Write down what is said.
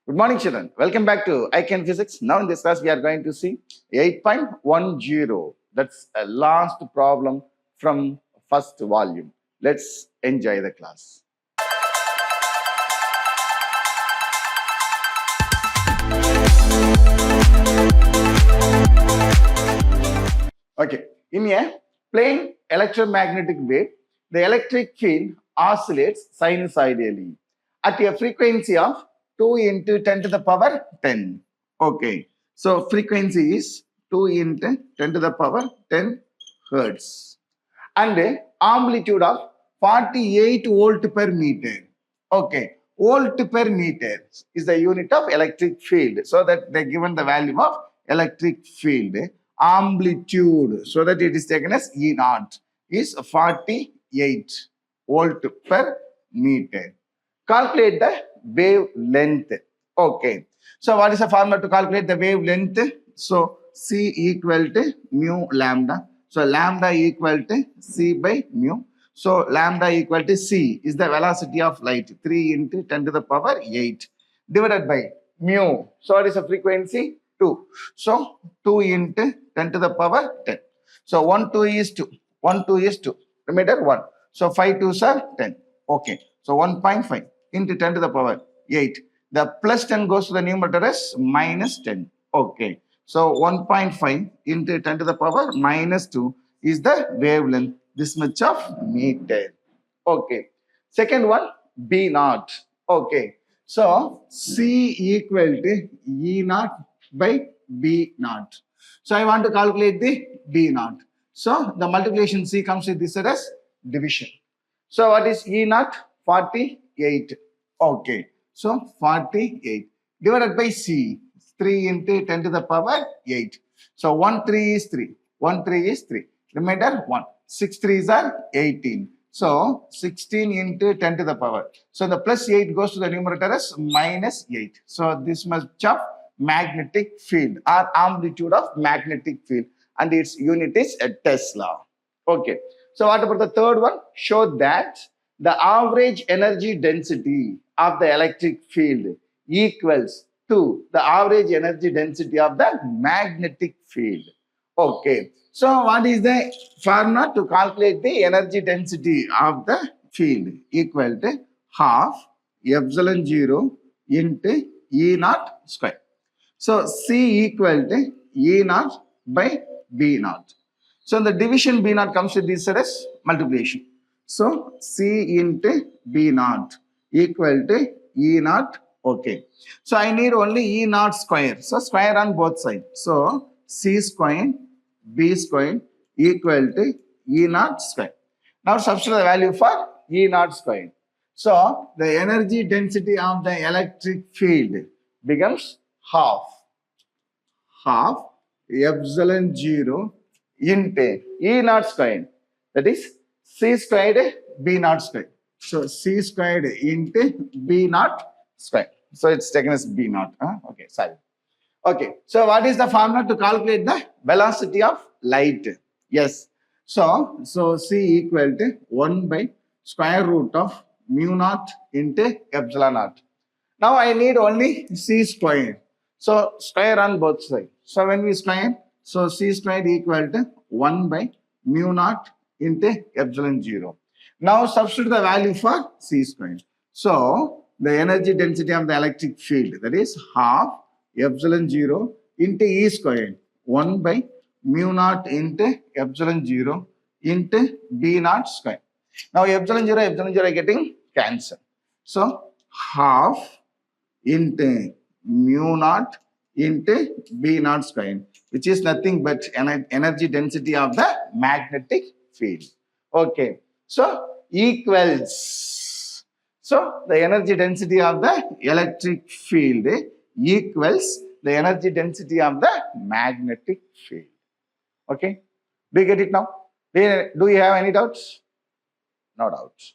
Good morning, children. Welcome back to ICAN Physics. Now in this class, we are going to see 8.10. That's a last problem from first volume. Let's enjoy the class. Okay. In a plain electromagnetic wave, the electric field oscillates sinusoidally at a frequency of 2 into 10 to the power 10. Okay. So frequency is 2 into 10 to the power 10 hertz. And amplitude of 48 volt per meter. Okay. Volt per meter is the unit of electric field. So that they given the value of electric field. Amplitude, so that it is taken as E naught, is 48 volt per meter. Calculate the wavelength. Okay. So what is the formula to calculate the wavelength? So C equal to mu lambda. So lambda equal to C by mu. So lambda equal to C is the velocity of light, 3 into 10 to the power 8 divided by mu. So what is the frequency? 2. So 2 into 10 to the power 10. So 1 2 is 2. 1 2 is 2. Remainder 1. So 5 2s are 10. Okay. So 1.5 into 10 to the power 8. The plus 10 goes to the numerator as minus 10. Okay. So 1.5 into 10 to the power minus 2 is the wavelength. This much of meter. Okay. Second one, B naught. Okay. So C equal to E naught by B naught. So I want to calculate the B naught. So the multiplication C comes with this as division. So what is E naught? 48. Okay. So 48 divided by C. 3 into 10 to the power 8. So 1 3 is 3. 1 3 is 3. Remainder 1. 6 3s are 18. So 16 into 10 to the power. So the plus 8 goes to the numerator as minus 8. So this much of magnetic field or amplitude of magnetic field, and its unit is a Tesla. Okay. So what about the third one? Show that the average energy density of the electric field equals to the average energy density of the magnetic field. Okay. So what is the formula to calculate the energy density of the field? Equal to half epsilon 0 into E naught square. So C equal to E naught by B naught. So the division B naught comes with this as multiplication. So C into B naught equal to E naught. Okay. So I need only E naught square. So square on both sides. So C square B square equal to E naught square. Now substitute the value for E naught square. So the energy density of the electric field becomes half epsilon 0 into E naught squared, that is C squared B naught squared. So C squared into B naught squared. So it's taken as B naught. Okay, sorry. Okay, so what is the formula to calculate the velocity of light? Yes. So C equal to 1 by square root of mu naught into epsilon naught. Now I need only C squared. So square on both sides. So when we square, so C squared equal to 1 by mu naught into epsilon 0. Now substitute the value for C squared. So the energy density of the electric field, that is half epsilon 0 into E squared, 1 by mu naught into epsilon 0 into B naught square. Now epsilon 0 are getting cancelled. So half into mu naught into B naught square, which is nothing but energy density of the magnetic field. Okay. So equals. So the energy density of the electric field equals the energy density of the magnetic field. Okay. Do you get it now? Do you have any doubts? No doubts.